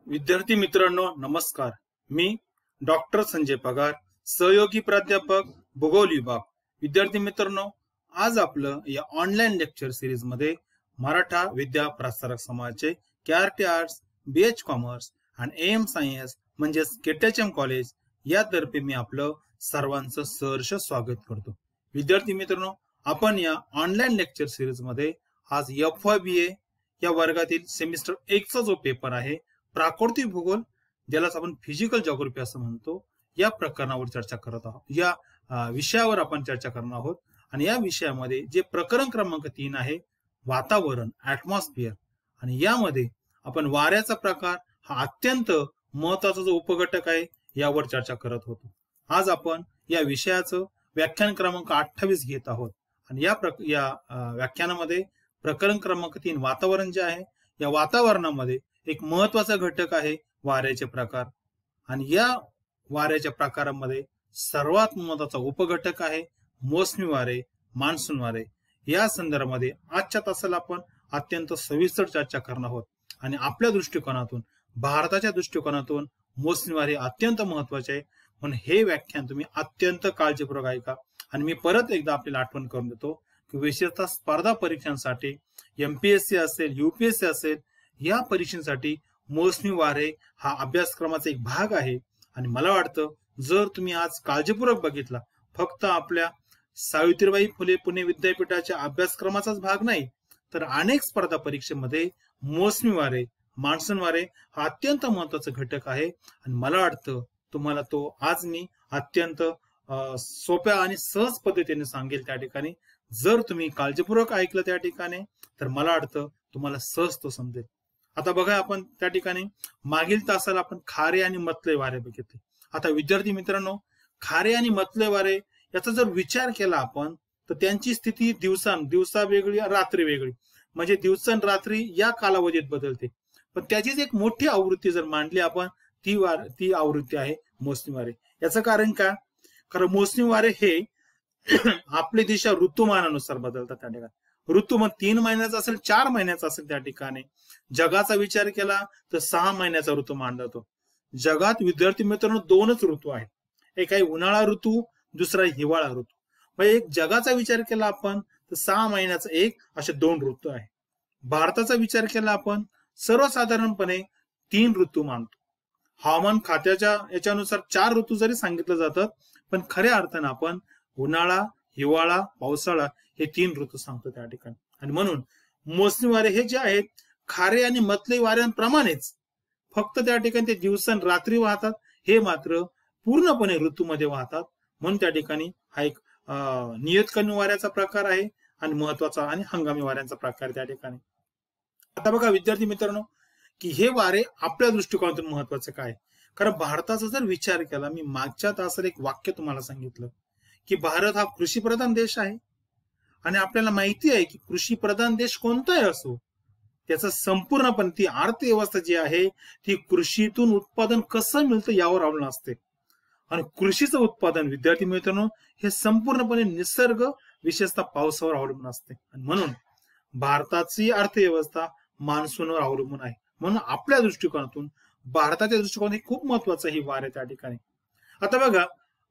विद्यार्थी मित्रांनो नमस्कार। मी डॉक्टर संजय पगार, सहयोगी प्राध्यापक भूगोल विभाग। विद्यार्थी मित्रांनो, आज आपलं या ऑनलाईन लेक्चर सिरीज मध्ये मराठा विद्या प्रसारक समाजाचे केआरटी आर्ट्स, बीएच कॉमर्स आणि एएम सायन्स म्हणजेच केटीएचएम कॉलेज यातर्फे मी आपलं सर्वांचं सहर्ष स्वागत करतो। विद्यार्थी मित्रांनो, आपण या ऑनलाईन लेक्चर सिरीज मध्ये आज FYBA या वर्गातील सेमिस्टर 1 चा जो पेपर आहे प्राकृतिक भूगोल, ज्याला आपण फिजिकल जिओग्राफी असं म्हणतो, या प्रकरणावर चर्चा करत आहोत। या विषयावर आपण चर्चा करणार आहोत आणि या विषयामध्ये जे प्रकरण क्रमांक 3 आहे वातावरण, ऍटमॉस्फिअर, आणि यामध्ये आपण वाऱ्याचा प्रकार हा अत्यंत महत्वाचा जो उपघटक आहे यावर चर्चा करत होतो। आज आपण या विषयाचं व्याख्यान क्रमांक 28 घेत आहोत आणि या व्याख्यानामध्ये प्रकरण क्रमांक 3 वातावरण जे आहे, या वातावरणामध्ये एक महत्वाचा घटक आहे वाऱ्याचे प्रकार, आणि या वाऱ्याच्या प्रकारामध्ये सर्वात महत्वाचा उपघटक आहे मोसमी वारे, मान्सून वारे। या संदर्भामध्ये आजच्या तासाला आपण अत्यंत सविस्तर चर्चा करणार आहोत आणि आपल्या दृष्टिकोनातून, भारताच्या दृष्टिकोनातून मोसमी वारे अत्यंत महत्वाचे आहे, म्हणून हे व्याख्यान तुम्ही अत्यंत काळजीपूर्वक ऐका। आणि मी परत एकदा आपल्याला आठवण करून देतो की विशेषतः स्पर्धा परीक्षांसाठी, MPSC असेल, UPSC असेल, या परीक्षेसाठी मोसमी वारे हा अभ्यासक्रमाचा एक भाग आहे। आणि मला वाटतं जर तुम्ही आज काळजीपूर्वक बघितला, फक्त आपल्या सावित्रीबाई फुले पुणे विद्यापीठाच्या अभ्यासक्रमाचाच भाग नाही, तर अनेक स्पर्धा परीक्षेमध्ये मोसमी वारे, मान्सून वारे हा अत्यंत महत्वाचा घटक आहे। आणि मला वाटतं तुम्हाला तो आज मी अत्यंत सोप्या आणि सहज पद्धतीने सांगेल त्या ठिकाणी। जर तुम्ही काळजीपूर्वक ऐकलं त्या ठिकाणी तर मला वाटतं तुम्हाला सहज तो समजेल। आता बघा, आपण त्या ठिकाणी मागील तासाला आपण खारे आणि मतले वारे बघितले। आता विद्यार्थी मित्रांनो, खारे आणि मतले वारे याचा जर विचार केला आपण तर त्यांची स्थिती दिवसा वेगळी, रात्री वेगळी, म्हणजे दिवसा रात्री या कालावधीत बदलते। पण त्याचीच एक मोठी आवृत्ती जर मांडली आपण, ती आवृत्ती आहे मोसमी वारे। याचं कारण काय? कारण मोसमी वारे हे आपली दिशा ऋतुमानानुसार बदलतात त्या ठिकाणी। ऋतू मग 3 महिन्याचा असेल, 4 महिन्याचा असेल, त्या ठिकाणी जगाचा विचार केला तर 6 महिन्याचा ऋतू मानला जातो। जगात विद्यार्थी मित्रांनो 2च ऋतू आहेत, एक आहे उन्हाळा ऋतू, दुसरा हिवाळा ऋतू। म्हणजे एक जगाचा विचार केला आपण तर 6 महिन्याचा एक असे 2 ऋतू आहे। भारताचा विचार केला आपण सर्वसाधारणपणे 3 ऋतू मानतो। हवामान खात्याच्या याच्यानुसार 4 ऋतू जरी सांगितलं जातात, पण खऱ्या अर्थानं आपण उन्हाळा, हिवाळा, पावसाळा हे 3 ऋतू सांगतो त्या ठिकाणी। आणि म्हणून मोसमी वारे हे जे आहेत खारे आणि मतले वाऱ्यांप्रमाणेच फक्त त्या ठिकाणी ते दिवसा रात्री वाहतात, हे मात्र पूर्णपणे ऋतूमध्ये वाहतात। म्हणून त्या ठिकाणी हा एक नियतकालीन वाऱ्याचा प्रकार आहे आणि महत्वाचा आणि हंगामी वाऱ्यांचा प्रकार त्या ठिकाणी। आता बघा विद्यार्थी मित्रांनो, की हे वारे आपल्या दृष्टिकोनातून महत्वाचे काय? कारण भारताचा जर विचार केला, मी मागच्या तासाला एक वाक्य तुम्हाला सांगितलं की भारत हा कृषीप्रधान देश आहे, आणि आपल्याला माहिती आहे की कृषीप्रधान देश कोणताही असो त्याचा संपूर्णपणे ती अर्थव्यवस्था जी आहे ती कृषीतून उत्पादन कसं मिळतं यावर अवलंबून असते। आणि कृषीचं उत्पादन विद्यार्थी मित्रांनो हे संपूर्णपणे निसर्ग, विशेषतः पावसावर अवलंबून असते। आणि म्हणून भारताची अर्थव्यवस्था मान्सूनवर अवलंबून आहे। म्हणून आपल्या दृष्टिकोनातून, भारताच्या दृष्टिकोनातून खूप महत्वाचं ही वारे त्या ठिकाणी। आता बघा,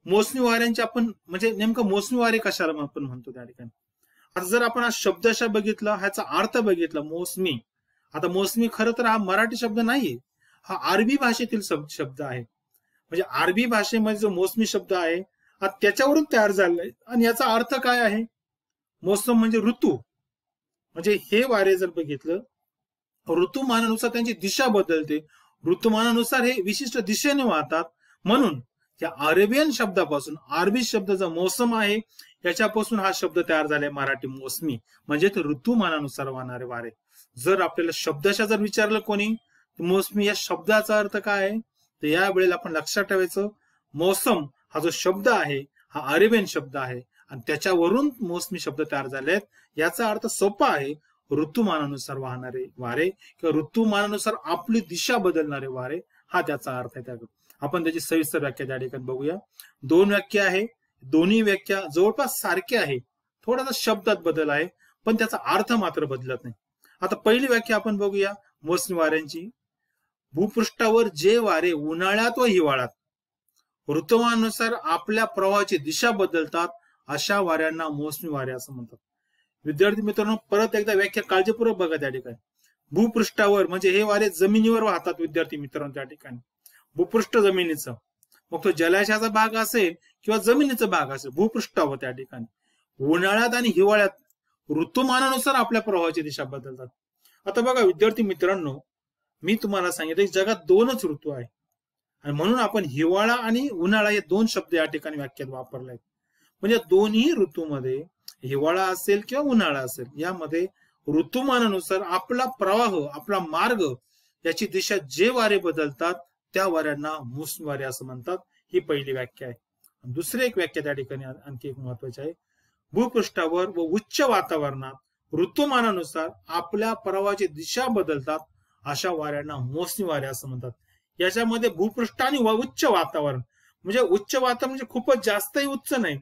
मोसमी वाऱ्यांचे आपण म्हणजे नेमकं मोसमी वारे कशाला आपण म्हणतो त्या ठिकाणी। आता जर आपण हा शब्दशः बघितला, ह्याचा अर्थ बघितला मोसमी, आता मोसमी खरं तर हा मराठी शब्द नाहीये, हा अरबी भाषेतील शब्द आहे। म्हणजे अरबी भाषेमध्ये जो मोसमी शब्द आहे हा त्याच्यावरून तयार झालाय, आणि याचा अर्थ काय आहे? मोसम म्हणजे ऋतू, म्हणजे हे वारे जर बघितलं ऋतुमानानुसार त्यांची दिशा बदलते, ऋतुमानानुसार हे विशिष्ट दिशेने वाहतात। म्हणून या अरेबियन शब्दापासून, अरबी शब्द जो मोसम आहे याच्यापासून हा शब्द तयार झालाय मराठी मोसमी, म्हणजे ते ऋतुमानानुसार वाहणारे वारे। जर आपल्याला शब्दशः जर विचारलं कोणी मोसमी या शब्दाचा अर्थ काय आहे, तर या वेळेला आपण लक्षात ठेवायचं मौसम हा जो शब्द आहे हा अरेबियन शब्द आहे, आणि त्याच्यावरून मोसमी शब्द तयार झाले आहेत। याचा अर्थ सोपा आहे, ऋतुमानानुसार वाहणारे वारे किंवा ऋतुमानानुसार आपली दिशा बदलणारे वारे, हा त्याचा अर्थ आहे। त्या आपण त्याची सविस्तर व्याख्या त्या ठिकाणी बघूया। 2 व्याख्या आहे, दोन्ही व्याख्या जवळपास सारख्या आहे, थोडासा शब्दात बदल आहे पण त्याचा अर्थ मात्र बदलत नाही। आता पहिली व्याख्या आपण बघूया मोसमी वाऱ्यांची। भूपृष्ठावर जे वारे उन्हाळ्यात व हिवाळ्यात ऋतुमानानुसार आपल्या प्रवाहाची दिशा बदलतात अशा वाऱ्यांना मोसमी वारे असं म्हणतात. विद्यार्थी मित्रांनो, परत एकदा व्याख्या काळजीपूर्वक बघा. त्या ठिकाणी भूपृष्ठावर म्हणजे हे वारे जमिनीवर वाहतात विद्यार्थी मित्रांनो. त्या ठिकाणी भूपृष्ठ जमिनीचं, मग तो जलाशयाचा भाग असेल किंवा जमिनीचा भाग असेल, भूपृष्ठावर त्या ठिकाणी उन्हाळ्यात आणि हिवाळ्यात ऋतुमानानुसार आपल्या प्रवाहाची दिशा बदलतात. आता बघा विद्यार्थी मित्रांनो, मी तुम्हाला सांगितलं जगात दोनच ऋतू आहे आणि म्हणून आपण हिवाळा आणि उन्हाळा हे दोन शब्द या ठिकाणी वाक्यात वापरले आहेत. म्हणजे दोन्ही ऋतूमध्ये हिवाळा असेल किंवा उन्हाळा असेल, यामध्ये ऋतुमानानुसार आपला प्रवाह, आपला मार्ग, याची दिशा जे वारे बदलतात त्या वाऱ्यांना मोसमी वारे असं म्हणतात. ही पहिली व्याख्या आहे. दुसरी एक व्याख्या त्या ठिकाणी आणखी एक महत्वाची आहे. भूपृष्ठावर व उच्च वातावरणात ऋतुमानानुसार आपल्या प्रवाहाची दिशा बदलतात अशा वाऱ्यांना मोसमी वारे असं म्हणतात. याच्यामध्ये भूपृष्ठ आणि उच्च वातावरण, म्हणजे उच्च वातावरण म्हणजे खूपच जास्तही उच्च नाही,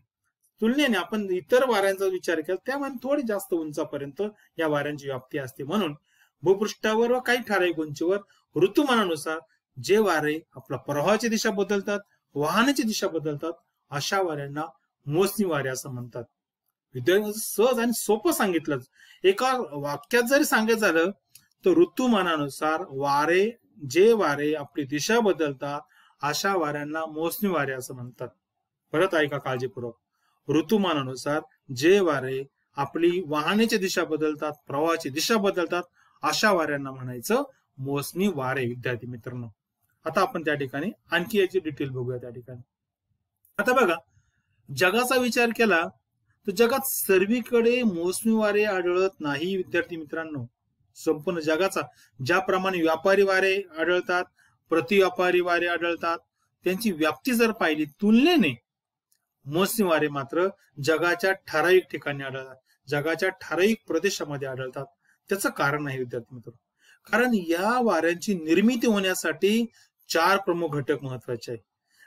तुलनेने आपण इतर वाऱ्यांचा विचार केला त्यामुळे थोडी जास्त उंचापर्यंत या वाऱ्यांची व्याप्ती असते. म्हणून भूपृष्ठावर व काही ठराविक उंचीवर ऋतुमानानुसार जे वारे आपल्या प्रवाहाची दिशा बदलतात, वाहनाची दिशा बदलतात अशा वाऱ्यांना मोसमी वारे असं म्हणतात. विद्यार्थ्यांना सहज आणि सोपं सांगितलं. एका वाक्यात जरी सांगायचं झालं तर ऋतुमानानुसार जे वारे आपली दिशा बदलतात अशा वाऱ्यांना मोसमी वारे असं म्हणतात. परत ऐका काळजीपूर्वक. ऋतुमानानुसार जे वारे आपली वाहनाची दिशा बदलतात, प्रवाहाची दिशा बदलतात अशा वाऱ्यांना म्हणायचं मोसमी वारे. विद्यार्थी मित्रांनो, आता आपण त्या ठिकाणी आणखी याची डिटेल बघूया. त्या ठिकाणी आता बघा, जगाचा विचार केला तर जगात सर्वीकडे मोसमी वारे आढळत नाही. विद्यार्थी मित्रांनो, संपूर्ण जगाचा ज्याप्रमाणे व्यापारी वारे आढळतात, प्रतिव्यापारी वारे आढळतात, त्यांची व्याप्ती जर पाहिली तुलनेने मोसमी वारे मात्र जगाच्या ठराविक ठिकाणी आढळतात, जगाच्या ठराविक प्रदेशामध्ये आढळतात. त्याचं कारण आहे विद्यार्थी मित्र, कारण या वाऱ्यांची निर्मिती होण्यासाठी 4 प्रमुख घटक महत्वाचे आहेत.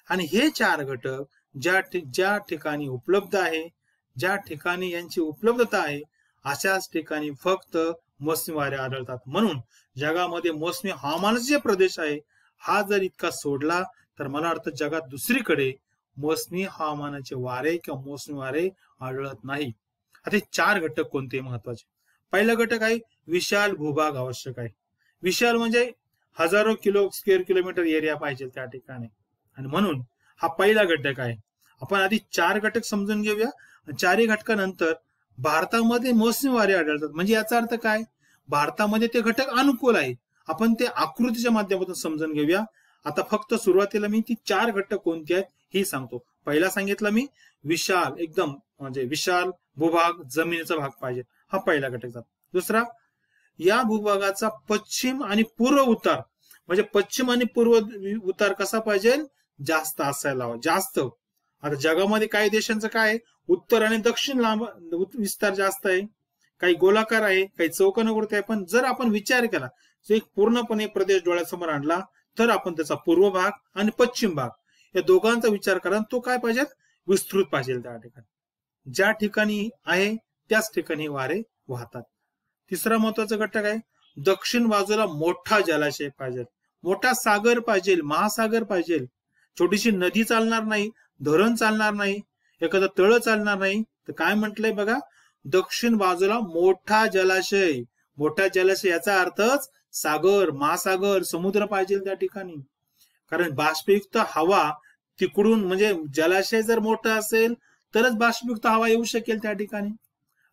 आणि हे 4 घटक ज्या ठिकाणी उपलब्ध आहे, ज्या ठिकाणी यांची उपलब्धता आहे अशाच ठिकाणी फक्त मोसमी वारे आढळतात. म्हणून जगामध्ये मोसमी हवामानाचे जे प्रदेश आहे हा जर इतका सोडला तर मला वाटतं जगात दुसरीकडे मोसमी हवामानाचे वारे किंवा मोसमी वारे आढळत नाही. आता 4 घटक कोणते महत्वाचे? पहिला घटक आहे विशाल भूभाग आवश्यक आहे. विशाल म्हणजे हजारो स्क्वेअर किलोमीटर एरिया पाहिजे त्या ठिकाणी, आणि म्हणून हा पहिला घटक आहे. आपण आधी 4 घटक समजून घेऊया. 4 घटकानंतर भारतामध्ये मोसमी वारे आढळतात म्हणजे याचा अर्थ काय? भारतामध्ये ते घटक अनुकूल आहे. आपण ते आकृतीच्या माध्यमातून समजून घेऊया. आता फक्त सुरुवातीला मी ती 4 घटक कोणती आहेत हे सांगतो. पहिला सांगितलं मी विशाल, एकदम म्हणजे विशाल भूभाग, जमिनीचा भाग पाहिजे, हा पहिला घटक जातो. दुसरा, या भूभागाचा पश्चिम आणि पूर्व उतार, म्हणजे पश्चिम आणि पूर्व उतार कसा पाहिजे? जास्त असायला हवा, जास्त. आता जगामध्ये काही देशांचं काय, उत्तर आणि दक्षिण लांब विस्तार जास्त आहे, काही गोलाकार आहे, काही चौकोनाकृती आहे. पण जर आपण विचार केला तर एक पूर्णपणे प्रदेश डोळ्यासमोर आणला तर आपण त्याचा पूर्व भाग आणि पश्चिम भाग या दोघांचा विचार करा, तो काय पाहिजे? विस्तृत पाहिजे. त्या ठिकाणी ज्या ठिकाणी आहे त्याच ठिकाणी वारे वाहतात. तिसरा महत्वाचा घटक आहे दक्षिण बाजूला मोठा जलाशय पाहिजे, मोठा सागर पाहिजे, महासागर पाहिजे. छोटीशी नदी चालणार नाही, धरण चालणार नाही, एखादं तळ चालणार नाही. तर काय म्हटलंय बघा, दक्षिण बाजूला मोठा जलाशय. मोठा जलाशय याचा अर्थच सागर, महासागर, समुद्र पाहिजे त्या ठिकाणी. कारण बाष्पयुक्त हवा तिकडून, म्हणजे जलाशय जर मोठा असेल तरच बाष्पयुक्त हवा येऊ शकेल त्या ठिकाणी.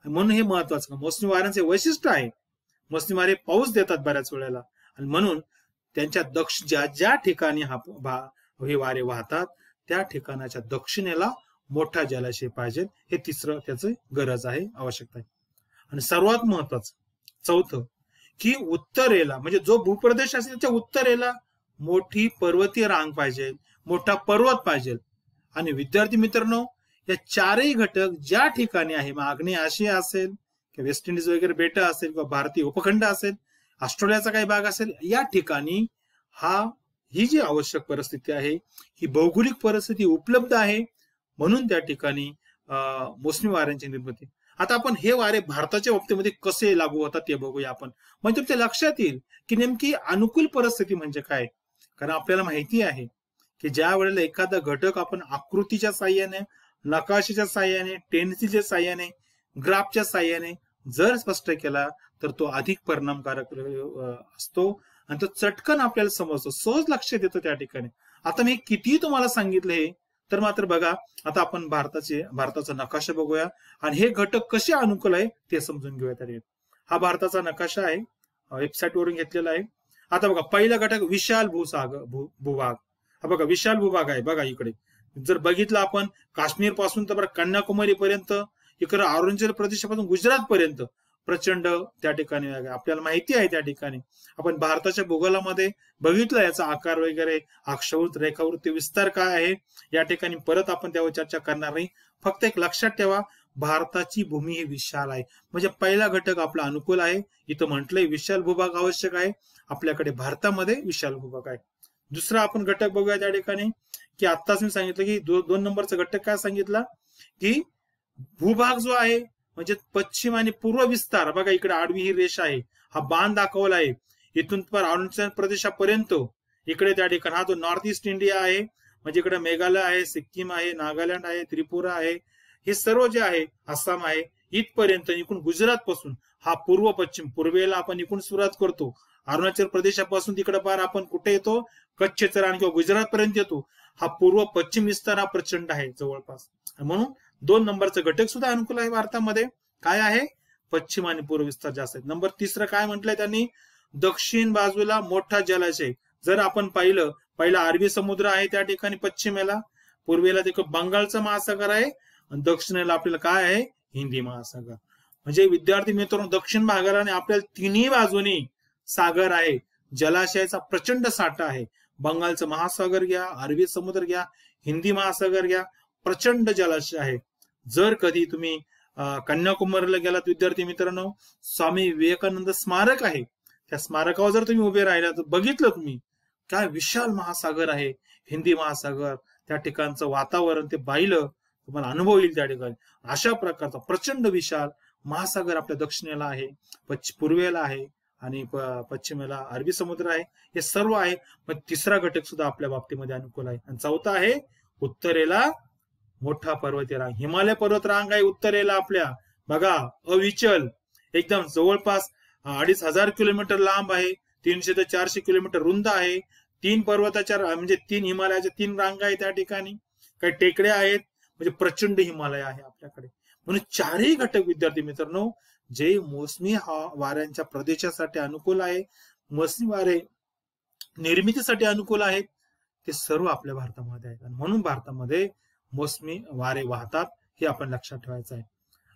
म्हणून हे महत्वाचं मोसमी वाऱ्यांचे वैशिष्ट्य आहे. मोसमी वारे पाऊस देतात बऱ्याच वेळेला, आणि म्हणून त्यांच्या ज्या ठिकाणी हे वारे वाहतात त्या ठिकाणाच्या दक्षिणेला मोठा जलाशय पाहिजे. हे तिसरं त्याचं गरज आहे, आवश्यकता आहे. आणि सर्वात महत्वाचं चौथं, की उत्तरेला, म्हणजे जो भूप्रदेश असेल त्याच्या उत्तरेला मोठी पर्वतीय रांग पाहिजे, मोठा पर्वत पाहिजे. आणि विद्यार्थी मित्रांनो, या 4ही घटक ज्या ठिकाणी आहे, मग आग्नेय आशिया असेल किंवा वेस्ट इंडिज वगैरे बेट असेल किंवा भारतीय उपखंड असेल, ऑस्ट्रेलियाचा काही भाग असेल, या ठिकाणी ही जी आवश्यक परिस्थिती आहे, ही भौगोलिक परिस्थिती उपलब्ध आहे. म्हणून त्या ठिकाणी मोसमी वाऱ्यांची निर्मिती. आता आपण हे वारे भारताच्या बाबतीमध्ये कसे लागू होतात ते बघूया आपण. म्हणजे तुमच्या लक्षात येईल की नेमकी अनुकूल परिस्थिती म्हणजे काय. कारण आपल्याला माहिती आहे की ज्या वेळेला एखादा घटक आपण आकृतीच्या साह्याने, नकाशाच्या साह्याने, टेन्सिलच्या साह्याने, ग्राफच्या साह्याने जर स्पष्ट केला तर तो अधिक परिणामकारक असतो आणि तो चटकन आपल्याला समजतो, सहज लक्षात येतो त्या ठिकाणी. आता मी किती तुम्हाला सांगितलं हे, तर मात्र बघा आता आपण भारताचा नकाशा बघूया आणि हे घटक कसे अनुकूल आहे ते समजून घेऊया. तरी हा भारताचा नकाशा आहे, वेबसाईट वरून घेतलेला आहे. आता बघा पहिला घटक विशाल भूभाग. हा बघा विशाल भूभाग आहे. बघा इकडे जर बघितलं आपण काश्मीर पासून तर बरं कन्याकुमारी पर्यंत, इकडे अरुणाचल प्रदेशापासून गुजरात पर्यंत प्रचंड त्या ठिकाणी आपल्याला माहिती आहे. त्या ठिकाणी आपण भारताच्या भूगोलामध्ये बघितलं याचा आकार वगैरे, अक्षवृत्त, रेखावृत्त, विस्तार काय आहे या ठिकाणी परत आपण त्यावर चर्चा करणार नाही. फक्त एक लक्षात ठेवा, भारताची भूमी ही विशाल आहे. म्हणजे पहिला घटक आपला अनुकूल आहे. इथं म्हटलंय विशाल भूभाग आवश्यक आहे. आपल्याकडे भारतामध्ये विशाल भूभाग आहे. दुसरा आपण घटक बघूया त्या ठिकाणी की आत्ताच मी सांगितलं की 2 नंबरचा घटक काय सांगितला की भूभाग जो आहे म्हणजे पश्चिम आणि पूर्व विस्तार. बघा इकडे आडवी ही रेषा आहे, हा बाण दाखवला आहे इथून पर अरुणाचल प्रदेशापर्यंत. इकडे त्या ठिकाणी हा जो नॉर्थ ईस्ट इंडिया आहे, म्हणजे इकडे मेघालय आहे, सिक्कीम आहे, नागालँड आहे, त्रिपुरा आहे, हे सर्व जे आहे, आसाम आहे, इथपर्यंत इकडून गुजरात पासून हा पूर्व पश्चिम, पूर्वेला आपण इकडून सुरुवात करतो. अरुणाचल प्रदेशापासून तिकडे पार आपण कुठे येतो, कच्छचे रण किंवा गुजरात पर्यंत येतो. हा पूर्व पश्चिम विस्तार हा प्रचंड आहे जवळपास. म्हणून 2 नंबरचं घटक सुद्धा अनुकूल आहे भारतामध्ये. काय आहे, पश्चिम आणि पूर्व विस्तार जास्त आहे. नंबर 3 काय म्हटलंय त्यांनी, दक्षिण बाजूला मोठा जलाशय. जर आपण पाहिलं, पहिला अरबी समुद्र आहे त्या ठिकाणी पश्चिमेला, पूर्वेला तिकडे बंगालचा महासागर आहे आणि दक्षिणेला आपल्याला काय आहे, हिंदी महासागर. म्हणजे विद्यार्थी मित्रांनो, दक्षिण भागाला आणि आपल्याला तिन्ही बाजूनी सागर आहे, जलाशयाचा प्रचंड साठा आहे. बंगालचं महासागर घ्या, अरबी समुद्र घ्या, हिंदी महासागर घ्या, प्रचंड जलाशय आहे. जर कधी तुम्ही कन्याकुमारीला गेलात विद्यार्थी मित्रांनो, स्वामी विवेकानंद स्मारक आहे, त्या स्मारकावर जर तुम्ही उभे राहिला तर बघितलं तुम्ही काय विशाल महासागर आहे, हिंदी महासागर. त्या ठिकाणचं वातावरण ते पाहिलं तुम्हाला अनुभव येईल त्या ठिकाणी. अशा प्रकारचा प्रचंड विशाल महासागर आपल्या दक्षिणेला आहे, पूर्वेला आहे आणि पश्चिमेला अरबी समुद्र आहे. हे सर्व आहे. मग 3रा घटक सुद्धा आपल्या बाबतीमध्ये अनुकूल आहे. आणि 4था आहे उत्तरेला मोठा पर्वतीय रांग, हिमालय पर्वत रांग आहे उत्तरेला आपल्या. बघा अविचल, एकदम जवळपास 2500 किलोमीटर लांब आहे, 300 ते 400 किलोमीटर रुंद आहे. 3 पर्वताच्या म्हणजे 3 हिमालयाच्या 3 रांगा आहेत त्या ठिकाणी. काही टेकड्या आहेत, म्हणजे प्रचंड हिमालय आहे आपल्याकडे. म्हणून 4ही घटक विद्यार्थी मित्रांनो जे मोसमी वाऱ्यांच्या प्रदेशासाठी अनुकूल आहे, मोसमी वारे निर्मितीसाठी अनुकूल आहेत, ते सर्व आपल्या भारतामध्ये आहेत. म्हणून भारतामध्ये मोसमी वारे वाहतात, हे आपण लक्षात ठेवायचं आहे.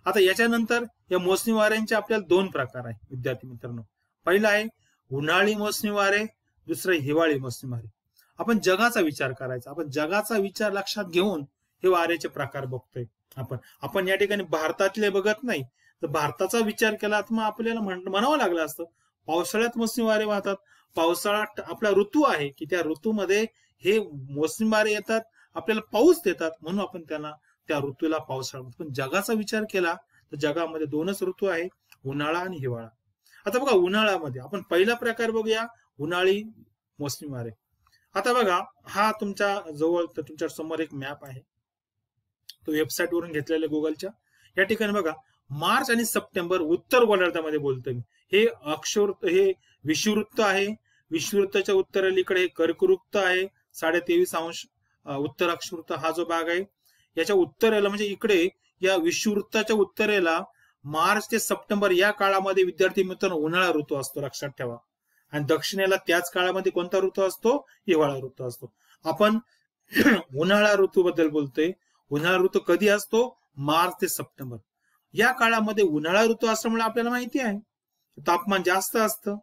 आता याच्यानंतर या मोसमी वाऱ्यांचे आपल्याला 2 प्रकार आहेत विद्यार्थी मित्रांनो. पहिला आहे उन्हाळी मोसमी वारे, दुसरं हिवाळी मोसमी वारे. आपण जगाचा विचार करायचा, आपण जगाचा विचार लक्षात घेऊन हे वाऱ्याचे प्रकार बघतोय. आपण या ठिकाणी भारतातले बघत नाही, तर भारताचा विचार केला तर मग आपल्याला म्हणावं लागलं असतं पावसाळ्यात मोसमी वारे वाहतात. पावसाळा आपला ऋतू आहे की त्या ऋतूमध्ये हे मोसमी वारे येतात, आपल्याला पाऊस देतात, म्हणून आपण त्यांना त्या ऋतूला पावसाळा. पण जगाचा विचार केला तर जगामध्ये 2च ऋतू आहे, उन्हाळा आणि हिवाळा. आता बघा उन्हाळ्यामध्ये आपण पहिला प्रकार बघूया, उन्हाळी मोसमी वारे. आता बघा हा तुमच्या जवळ तुमच्या समोर एक मॅप आहे, तो वेबसाईट वरून घेतलेला गुगलच्या. या ठिकाणी बघा मार्च आणि सप्टेंबर उत्तर गोलार्धामध्ये बोलतोय मी. हे हे विषुववृत्त आहे. विषुववृत्ताच्या उत्तरेकडे हे कर्कवृत्त आहे, 23.5 उत्तर अक्षवृत्त हा जो भाग आहे. याच्या उत्तरेला म्हणजे इकडे या विषुववृत्ताच्या उत्तरेला मार्च ते सप्टेंबर या काळामध्ये विद्यार्थी मित्रांनो उन्हाळा ऋतू असतो, लक्षात ठेवा. आणि दक्षिणेला त्याच काळामध्ये कोणता ऋतू असतो, हिवाळा ऋतू असतो. आपण उन्हाळा ऋतूबद्दल बोलतोय. उन्हाळा ऋतू कधी असतो, मार्च ते सप्टेंबर या काळामध्ये. उन्हाळा ऋतू असल्यामुळे आपल्याला माहिती आहे तापमान जास्त असतं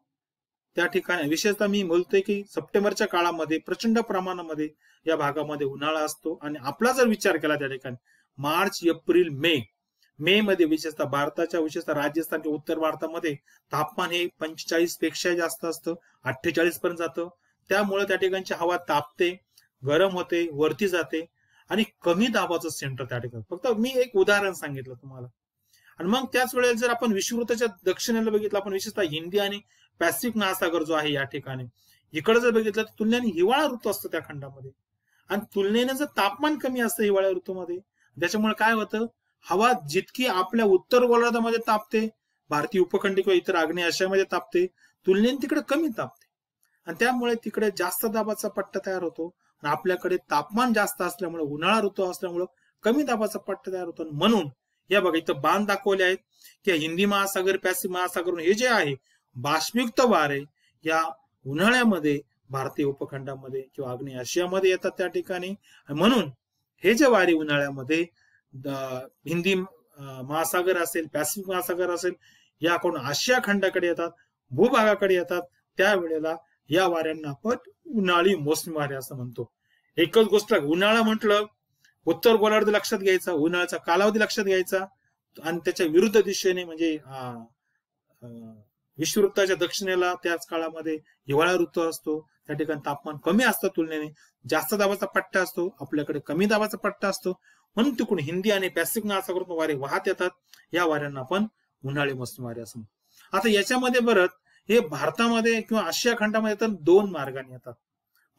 त्या ठिकाणी. विशेषतः मी बोलतोय की सप्टेंबरच्या काळामध्ये प्रचंड प्रमाणामध्ये या भागामध्ये उन्हाळा असतो. आणि आपला जर विचार केला त्या ठिकाणी मार्च, एप्रिल, मे मध्ये विशेषतः भारताच्या विशेषतः राजस्थान किंवा उत्तर भारतामध्ये तापमान हे 45 पेक्षा जास्त असतं, 48 पर्यंत जातं. त्यामुळे त्या ठिकाणची हवा तापते, गरम होते, वरती जाते आणि कमी दाबाचं सेंटर त्या ठिकाणी. फक्त मी एक उदाहरण सांगितलं तुम्हाला. आणि मग त्याच वेळेला जर आपण विषुववृत्ताच्या दक्षिणेला बघितलं, आपण विशेषतः हिंदी आणि पॅसिफिक महासागर जो आहे या ठिकाणी, इकडे जर बघितलं तर तुलनेने हिवाळा ऋतू असतो त्या खंडामध्ये, आणि तुलनेने जर तापमान कमी असतं हिवाळ्या ऋतूमध्ये, त्याच्यामुळे काय होतं, हवा जितकी आपल्या उत्तर गोलार्धामध्ये तापते, भारतीय उपखंड किंवा इतर आग्नेय आशियामध्ये तापते, तुलनेने तिकडे कमी तापते, आणि त्यामुळे तिकडे जास्त दाबाचा पट्टा तयार होतो. आणि आपल्याकडे तापमान जास्त असल्यामुळे, उन्हाळा ऋतू असल्यामुळे कमी दाबाचा पट्टा तयार होतो. म्हणून या बघा इथं बाण दाखवले आहेत की हिंदी महासागर, पॅसिफिक महासागर हे जे आहे बाष्पयुक्त वारे या उन्हाळ्यामध्ये भारतीय उपखंडामध्ये किंवा आग्नेय आशियामध्ये येतात त्या ठिकाणी. म्हणून हे जे वारे उन्हाळ्यामध्ये हिंदी महासागर असेल, पॅसिफिक महासागर असेल, याकडून आशिया खंडाकडे येतात, भूभागाकडे येतात, त्यावेळेला या वाऱ्यांना आपण उन्हाळी मोसमी वारे असं म्हणतो. एकच गोष्ट, उन्हाळा म्हटलं उत्तर गोलार्ध लक्षात घ्यायचा, उन्हाळ्याचा कालावधी लक्षात घ्यायचा, आणि त्याच्या विरुद्ध दिशेने म्हणजे विषुववृत्ताच्या दक्षिणेला त्याच काळामध्ये हिवाळा ऋतू असतो, त्या ठिकाणी तापमान कमी असतं, तुलनेने जास्त दाबाचा पट्टा असतो, आपल्याकडे कमी दाबाचा पट्टा असतो. म्हणून तिकडून हिंदी आणि पॅसिफिक महासागरातून वारे वाहत येतात, या वाऱ्यांना आपण उन्हाळी मोसमी वारे असं म्हणतो. आता याच्यामध्ये परत हे भारतामध्ये किंवा आशिया खंडामध्ये तर दोन मार्गाने येतात.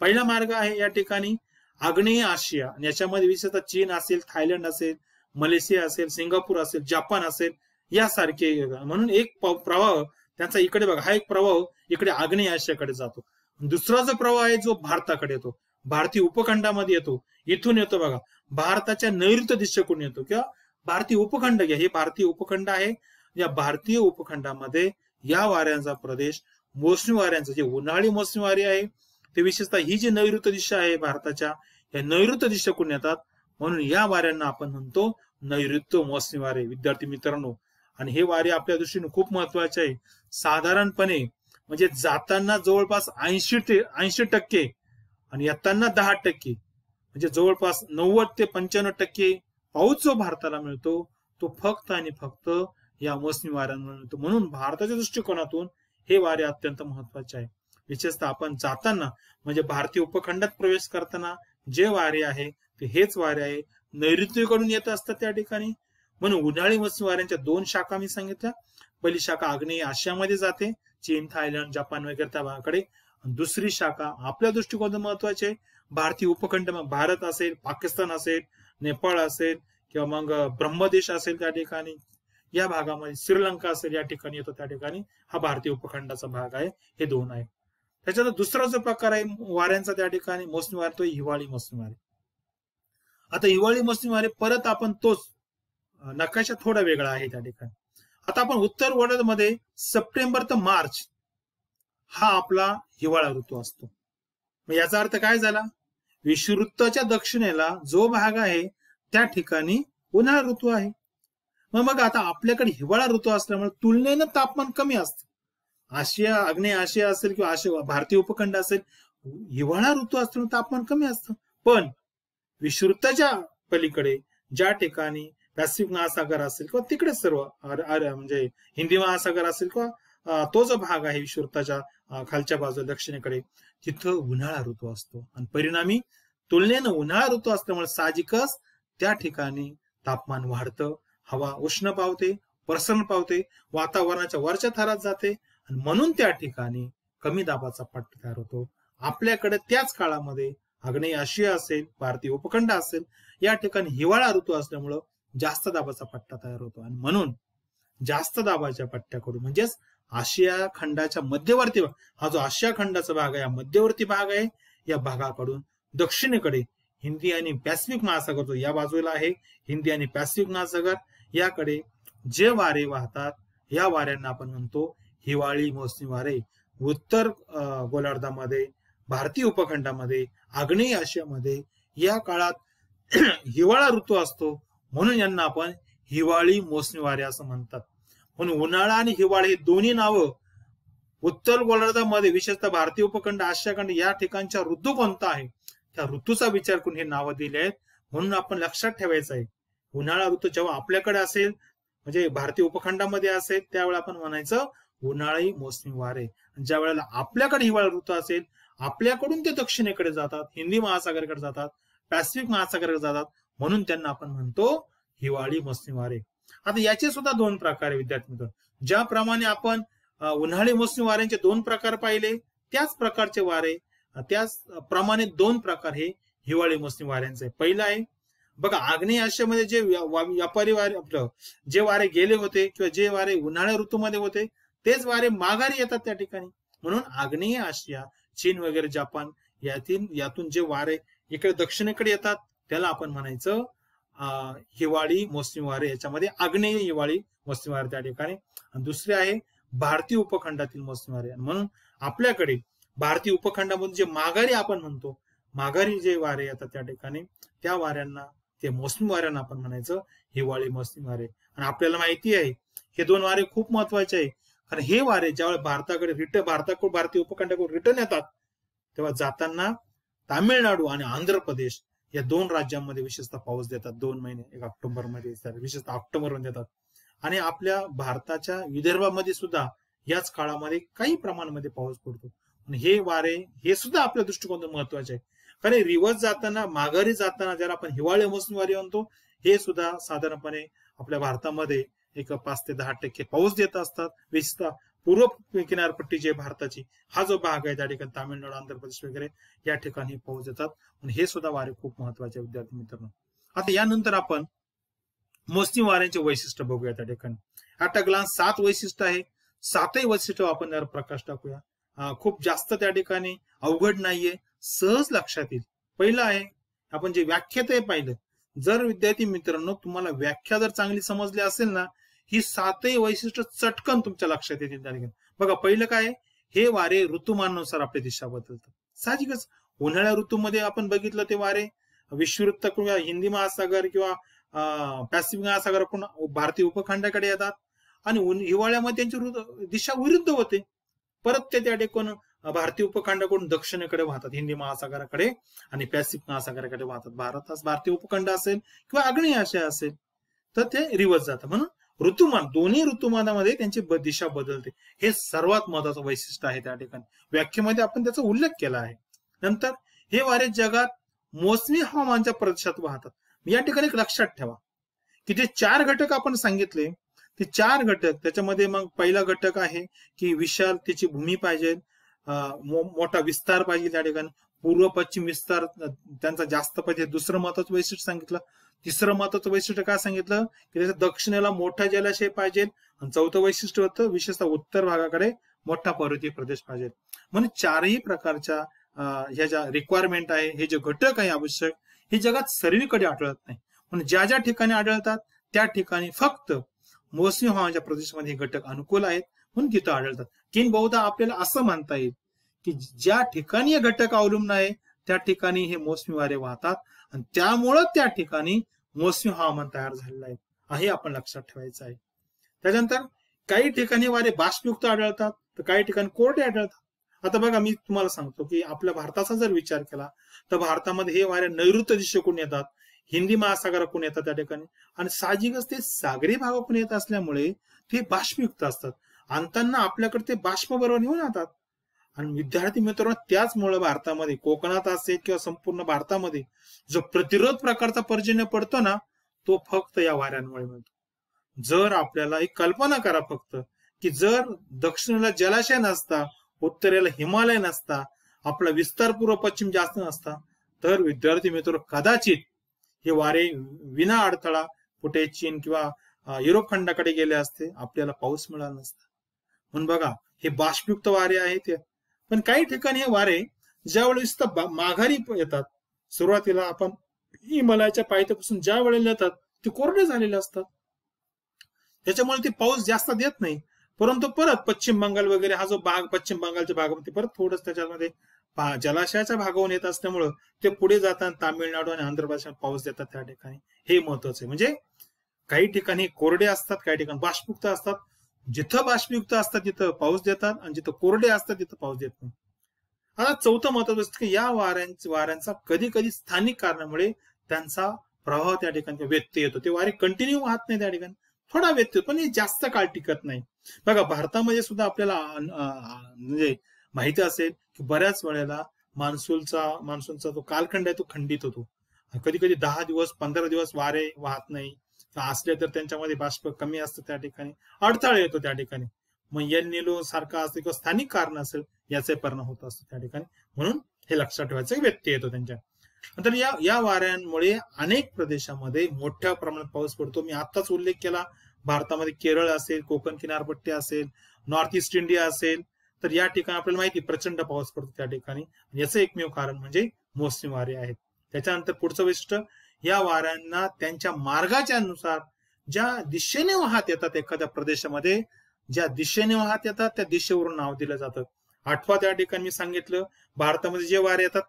पहिला मार्ग आहे या ठिकाणी आग्नेय आशिया, आणि याच्यामध्ये विशेषतः चीन असेल, थायलंड असेल, मलेशिया असेल, सिंगापूर असेल, जपान असेल, यासारखे. म्हणून एक प्रवाह त्यांचा इकडे बघा, हा एक प्रवाह इकडे आग्नेय आशियाकडे जातो. दुसरा जो प्रवाह आहे जो भारताकडे येतो, भारतीय उपखंडामध्ये येतो, इथून येतो बघा, भारताच्या नैऋत्य दिशेकडून येतो, किंवा भारतीय उपखंड घ्या, हे भारतीय उपखंड आहे. या भारतीय उपखंडामध्ये या वाऱ्यांचा प्रदेश मोसमी वाऱ्यांचा, जे उन्हाळी मोसमी वारे आहे ते विशेषतः ही जी नैऋत्य दिशा आहे भारताच्या, या नैऋत्य दिशेकडून येतात. म्हणून या वाऱ्यांना आपण म्हणतो नैऋत्य मोसमी वारे. विद्यार्थी मित्रांनो, आणि हे वारे आपल्या दृष्टीने खूप महत्वाचे आहे. साधारणपणे म्हणजे जाताना जवळपास 80% आणि येताना 10%, म्हणजे जवळपास 90 ते 95% पाऊस जो भारताला मिळतो तो फक्त आणि फक्त या मोसमी वाऱ्यांमुळे मिळतो. म्हणून भारताच्या दृष्टिकोनातून हे वारे अत्यंत महत्वाचे आहे. विशेषतः आपण जाताना म्हणजे भारतीय उपखंडात प्रवेश करताना जे वारे आहे ते हेच वारे आहे, नैऋत्येकडून येत असतात त्या ठिकाणी. म्हणून उन्हाळी मोसमी वाऱ्यांच्या दोन शाखा मी सांगितल्या. पहिली शाखा आग्नेय आशियामध्ये जाते, चीन, थायलंड, जपान वगैरे त्या भागाकडे. दुसरी शाखा आपल्या दृष्टिकोनातून महत्वाची आहे, भारतीय उपखंड, भारत असेल, पाकिस्तान असेल, नेपाळ असेल, किंवा मग ब्रह्मदेश असेल त्या ठिकाणी, या भागामध्ये श्रीलंका असेल, या ठिकाणी येतो, त्या ठिकाणी हा भारतीय उपखंडाचा भाग आहे. हे दोन आहे. त्याच्यात दुसरा जो प्रकार आहे वाऱ्यांचा त्या ठिकाणी मोसमी वारे, तो हिवाळी मोसमी वारे. आता हिवाळी मोसमी वारे परत आपण तोच नकाशा थोडा वेगळा आहे त्या ठिकाणी. आता आपण उत्तर गोलार्धामध्ये सप्टेंबर ते मार्च हा आपला हिवाळा ऋतू असतो. याचा अर्थ काय झाला, विषुववृत्ताच्या दक्षिणेला जो भाग आहे त्या ठिकाणी उन्हाळा ऋतू आहे. मग आता आपल्याकडे हिवाळा ऋतू असल्यामुळे तुलनेनं तापमान कमी असतं. आशिया, आग्नेय आशिया असेल किंवा आशिया भारतीय उपखंड असेल, हिवाळा ऋतू असल्यामुळे तापमान कमी असतं. पण विषुववृत्ताच्या पलीकडे ज्या ठिकाणी पॅसिफिक महासागर असेल किंवा तिकडे सर्व म्हणजे हिंदी महासागर असेल किंवा तो जो भाग आहे विषुववृत्ताच्या खालच्या बाजूला दक्षिणेकडे, तिथं उन्हाळा ऋतू असतो. आणि परिणामी तुलनेनं उन्हाळा ऋतू असल्यामुळे साहजिकच त्या ठिकाणी तापमान वाढतं, हवा उष्ण पावते, प्रसरण पावते, वातावरणाच्या वरच्या थरात जाते, आणि म्हणून त्या ठिकाणी कमी दाबाचा पट्टा तयार होतो. आपल्याकडे त्याच काळामध्ये आग्नेय आशिया असेल, भारतीय उपखंड असेल, या ठिकाणी हिवाळा ऋतू असल्यामुळं जास्त दाबाचा पट्टा तयार होतो. आणि म्हणून जास्त दाबाच्या पट्ट्याकडून म्हणजेच आशिया खंडाच्या मध्यवर्ती, हा जो आशिया खंडाचा भाग आहे, हा मध्यवर्ती भाग आहे, या भागाकडून दक्षिणेकडे हिंदी आणि पॅसिफिक महासागर जो या बाजूला आहे, हिंदी आणि पॅसिफिक महासागर, याकडे जे वारे वाहतात या वाऱ्यांना आपण म्हणतो हिवाळी मोसमी वारे. उत्तर गोलार्धामध्ये, भारतीय उपखंडामध्ये, आग्नेय आशियामध्ये या काळात हिवाळा ऋतू असतो, म्हणून यांना आपण हिवाळी मोसमी वारे असं म्हणतात. म्हणून उन्हाळा आणि हिवाळा हे दोन्ही नावं उत्तर गोलार्धामध्ये, विशेषतः भारतीय उपखंड, आशिया खंड या ठिकाणच्या ऋतू कोणता आहे त्या ऋतूचा विचार करून हे नावं दिले आहेत. म्हणून आपण लक्षात ठेवायचं आहे, उन्हाळा ऋतू जेव्हा आपल्याकडे असेल म्हणजे भारतीय उपखंडामध्ये असेल त्यावेळेला आपण म्हणायचं उन्हाळी मोसमी वारे. ज्या वेळेला आपल्याकडे हिवाळा ऋतू असेल, आपल्याकडून ते दक्षिणेकडे जातात, हिंदी महासागराकडे जातात, पॅसिफिक महासागराकडे जातात, म्हणून त्यांना आपण म्हणतो हिवाळी मोसमी वारे. आता याचे सुद्धा दोन प्रकार आहे विद्यार्थी मित्रांनो. ज्याप्रमाणे आपण उन्हाळी मोसमी वाऱ्यांचे दोन प्रकार पाहिले, त्याच प्रकारचे वारे त्याच प्रमाणे दोन प्रकार हे हिवाळी मोसमी वाऱ्यांचे. पहिला आहे बघा, आग्नेय आशियामध्ये जे व्यापारी वारे आपलं जे वारे गेले होते किंवा जे वारे उन्हाळ्या ऋतूमध्ये होते तेच वारे माघारी येतात त्या ठिकाणी. म्हणून आग्नेय आशिया, चीन वगैरे, जापान यातून जे वारे इकडे दक्षिणेकडे येतात त्याला आपण म्हणायचं हिवाळी मोसमी वारे. याच्यामध्ये आग्नेय हिवाळी मोसमी वारे त्या ठिकाणी. आणि दुसरे आहे भारतीय उपखंडातील मोसमी वारे. म्हणून आपल्याकडे भारतीय उपखंडामधून जे माघारी आपण म्हणतो, माघारी जे वारे येतात त्या ठिकाणी, त्या वाऱ्यांना, ते मोसमी वाऱ्यांना आपण म्हणायचं हिवाळी मोसमी वारे. आणि आपल्याला माहिती आहे हे दोन वारे खूप महत्वाचे आहे, कारण हे वारे ज्यावेळेस भारताकडून भारतीय उपखंडाकडून रिटर्न येतात तेव्हा जाताना तामिळनाडू आणि आंध्र प्रदेश या दोन राज्यांमध्ये विशेषतः पाऊस देतात. 2 महिने, एक ऑक्टोबरमध्ये विशेषतः ऑक्टोबरमध्ये देतात. आणि आपल्या भारताच्या विदर्भामध्ये सुद्धा याच काळामध्ये काही प्रमाणामध्ये पाऊस पडतो. आणि हे वारे हे सुद्धा आपल्या दृष्टिकोनातून महत्वाचे आहे, कारण रिव्हर्स जाताना, माघारी जाताना ज्याला आपण हिवाळी मोसमी वारे म्हणतो, हे सुद्धा साधारणपणे आपल्या भारतामध्ये एक 5 ते 10% पाऊस देत असतात. विशेषतः पूर्व किनारपट्टी जी भारताची, हा जो भाग आहे त्या ठिकाणी तामिळनाडू, आंध्र प्रदेश वगैरे या ठिकाणी पाऊस देतात. आणि हे सुद्धा वारे खूप महत्वाचे विद्यार्थी मित्रांनो. आता यानंतर आपण मोसमी वाऱ्यांचे वैशिष्ट्य बघूया. त्या ठिकाणी आता ग्लान्स 7 वैशिष्ट्य आहे. 7ही वैशिष्ट्य आपण जरा प्रकाश टाकूया. खूप जास्त त्या ठिकाणी अवघड नाहीये, सहज लक्षात येईल. पहिलं आहे, आपण जे व्याख्यात आहे पाहिलं, जर विद्यार्थी मित्रांनो तुम्हाला व्याख्या जर चांगली समजली असेल ना, ही 7ही वैशिष्ट्य चटकन तुमच्या लक्षात येतील त्या ठिकाणी. बघा, पहिलं काय, हे वारे ऋतुमानानुसार आपली दिशा बदलतात. साहजिकच उन्हाळ्या ऋतूमध्ये आपण बघितलं ते वारे विषुववृत्त किंवा हिंदी महासागर किंवा पॅसिफिक महासागराकडून भारतीय उपखंडाकडे येतात. आणि हिवाळ्यामध्ये त्यांची दिशा विरुद्ध होते, परत ते त्या ठिकाणी भारतीय उपखंडाकडून दक्षिणेकडे वाहतात, हिंदी महासागराकडे आणि पॅसिफिक महासागराकडे वाहतात. भारतीय उपखंड असेल किंवा आग्नेय आशिया असेल तर ते रिव्हर्स जातात. म्हणून ऋतुमान, दोन्ही ऋतुमानामध्ये त्यांची दिशा बदलते. हे सर्वात महत्वाचं वैशिष्ट्य आहे. त्या ठिकाणी व्याख्येमध्ये आपण त्याचा उल्लेख केला आहे. नंतर हे वारे जगात मोसमी हवामानाच्या प्रदेशात वाहतात. या ठिकाणी एक लक्षात ठेवा की जे 4 घटक आपण सांगितले, ते 4 घटक, त्याच्यामध्ये मग पहिला घटक आहे की विशालतेची भूमी पाहिजे, मोठा विस्तार पाहिजे, त्या ठिकाणी पूर्व पश्चिम विस्तार त्यांचा जास्त पाहिजे. दुसरं महत्वाचं वैशिष्ट्य सांगितलं. तिसरं महत्वाचं वैशिष्ट्य काय सांगितलं की त्याच्या दक्षिणेला मोठा जलाशय पाहिजे. आणि चौथं वैशिष्ट्य होतं विशेषतः उत्तर भागाकडे मोठा पर्वतीय प्रदेश पाहिजे. म्हणून 4ही प्रकारच्या ह्या ज्या रिक्वायरमेंट आहे, हे जे घटक आहे आवश्यक, हे जगात सर्वीकडे आढळत नाही. पण ज्या ज्या ठिकाणी आढळतात त्या ठिकाणी फक्त मोसमी हवामानाच्या प्रदेशामध्ये हे घटक अनुकूल आहेत म्हणून तिथं आढळतात. किंबहुधा आपल्याला असं म्हणता येईल की ज्या ठिकाणी हे घटक अवलंबून आहे त्या ठिकाणी हे मोसमी वारे वाहतात आणि त्यामुळं त्या ठिकाणी मोसमी हवामान तयार झालेलं आहे, हे आपण लक्षात ठेवायचं आहे. त्याच्यानंतर काही ठिकाणी वारे बाष्पयुक्त आढळतात तर काही ठिकाणी कोरडे आढळतात. आता बघा, मी तुम्हाला सांगतो की आपल्या भारताचा जर विचार केला तर भारतामध्ये हे वारे नैऋत्य दिशेकडून येतात, हिंदी महासागराकडून येतात त्या ठिकाणी. आणि साहजिकच ते सागरी भागाकडून येत असल्यामुळे ते बाष्पयुक्त असतात. आणताना आपल्याकडे ते बाष्प बरोबर घेऊन येतात. आणि विद्यार्थी मित्रांनो, त्याचमुळे भारतामध्ये, कोकणात असेल किंवा संपूर्ण भारतामध्ये जो प्रतिरोध प्रकारचा पर्जन्य पडतो ना, तो फक्त या वाऱ्यांमुळे मिळतो. जर आपल्याला एक कल्पना करा फक्त की जर दक्षिणेला जलाशय नसता, उत्तरेला हिमालय नसता, आपला विस्तार पूर्व पश्चिम जास्त नसता, तर विद्यार्थी मित्र कदाचित हे वारे विना अडथळा कुठे चीन किंवा युरोप खंडाकडे गेले असते, आपल्याला पाऊस मिळाला नसता. म्हणून बघा, हे बाष्पयुक्त वारे आहेत. पण काही ठिकाणी हे वारे ज्यावेळेस माघारी येतात, सुरुवातीला आपण हिमालयाच्या पायथ्यापासून ज्या वेळेला येतात ते कोरडे झालेले असतात, त्याच्यामुळे ते पाऊस जास्त देत नाही. परंतु परत पश्चिम बंगाल वगैरे हा जो भाग, पश्चिम बंगालच्या भागामध्ये परत थोडंच त्याच्यामध्ये जलाशयाच्या भागावरून येत असल्यामुळं ते पुढे जाताना तामिळनाडू आणि आंध्र प्रदेशात पाऊस देतात त्या ठिकाणी. हे महत्वाचं आहे. म्हणजे काही ठिकाणी कोरडे असतात, काही ठिकाणी बाष्पयुक्त असतात. जिथं बाष्पयुक्त असतात तिथं पाऊस देतात आणि जिथं कोरडे असतात तिथं पाऊस देत नाही. आता चौथं महत्वाचं असतं की या वाऱ्यांचा कधी कधी स्थानिक कारणामुळे त्यांचा प्रभाव त्या ठिकाणी व्यत्यय येतो. ते वारे कंटिन्यू वाहत नाही, त्या ठिकाणी थोडा व्यत्यय, पण हे जास्त काळ टिकत नाही. बघा, भारतामध्ये सुद्धा आपल्याला म्हणजे माहिती असेल की बऱ्याच वेळेला मान्सूनचा जो कालखंड आहे तो खंडित होतो. कधी कधी 10 दिवस 15 दिवस वारे वाहत नाही, असले तर त्यांच्यामध्ये बाष्प कमी असतं, त्या ठिकाणी अडथळा येतो त्या ठिकाणी. मग एल निनो सारखा असेल किंवा स्थानिक कारण असेल याचे परिणाम होत असतो त्या ठिकाणी. म्हणून हे लक्षात ठेवायचं, व्यत्यय येतो त्यांच्या. नंतर या वाऱ्यांमुळे अनेक प्रदेशामध्ये मोठ्या प्रमाणात पाऊस पडतो. मी आताच उल्लेख केला, भारतामध्ये केरळ असेल, कोकण किनारपट्टी असेल, नॉर्थ ईस्ट इंडिया असेल, तर या ठिकाणी आपल्याला माहिती प्रचंड पाऊस पडतो त्या ठिकाणी. याचं एकमेव कारण म्हणजे मोसमी वारे आहेत. त्याच्यानंतर पुढचं वैशिष्ट्य, या वाऱ्यांना त्यांच्या मार्गाच्या नुसार ज्या दिशेने वाहत येतात एखाद्या प्रदेशामध्ये, ज्या दिशेने वाहत येतात त्या दिशेवरून नाव दिलं जातं. आठवा त्या ठिकाणी मी सांगितलं, भारतामध्ये जे वारे येतात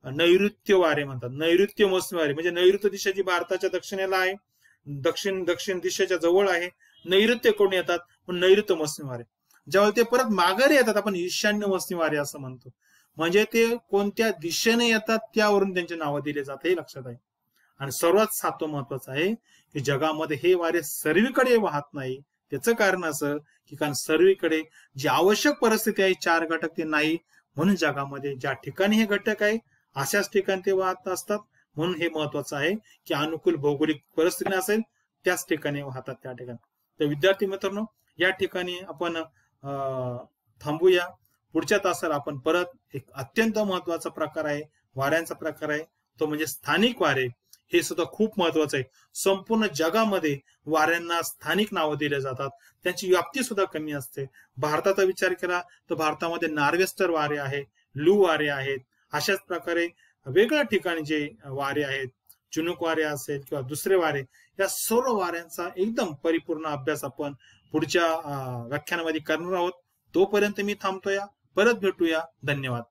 नैऋत्य वारे म्हणतात. नैऋत्य मोसमी वारे म्हणजे नैऋत्य दिशा जी भारताच्या दक्षिणेला आहे, दक्षिण दिशेच्या जवळ आहे, नैऋत्यकडून येतात, पण नैऋत्य मोसमी वारे. जेव्हा ते परत माघारी येतात आपण ईशान्य मोसमी वारे असं म्हणतो. म्हणजे ते कोणत्या दिशेने येतात त्यावरून त्यांचे नावं दिले जाते, हे लक्षात आहे. आणि सर्वात सातवं महत्वाचं आहे की जगामध्ये हे वारे सर्वीकडे वाहत नाही. त्याचं कारण असं की कारण सर्वीकडे जी आवश्यक परिस्थिती आहे 4 घटक ते नाही, म्हणून जगामध्ये ज्या ठिकाणी हे घटक आहे अशाच ठिकाणी ते वाहत असतात. म्हणून हे महत्वाचं आहे की अनुकूल भौगोलिक परिस्थिती असेल त्याच ठिकाणी वाहतात त्या ठिकाणी. तर विद्यार्थी मित्रांनो, या ठिकाणी आपण थांबूया. पुढच्या तासाला आपण परत एक अत्यंत महत्वाचा प्रकार आहे, वाऱ्यांचा प्रकार आहे, तो म्हणजे स्थानिक वारे. हे सुद्धा खूप महत्वाचं आहे. संपूर्ण जगामध्ये वाऱ्यांना स्थानिक नावं दिले जातात, त्यांची व्याप्ती सुद्धा कमी असते. भारताचा विचार केला तर भारतामध्ये नॉर्वेस्टर वारे आहे, लू वारे आहेत. अशाच प्रकारे वेगळ्या ठिकाणी जे वारे आहेत, चिनूक वारे असेल किंवा दुसरे वारे, या सर्व वाऱ्यांचा एकदम परिपूर्ण अभ्यास आपण पुढच्या व्याख्यानामध्ये करणार आहोत. तोपर्यंत मी थांबतोया. परत भेटूया. धन्यवाद.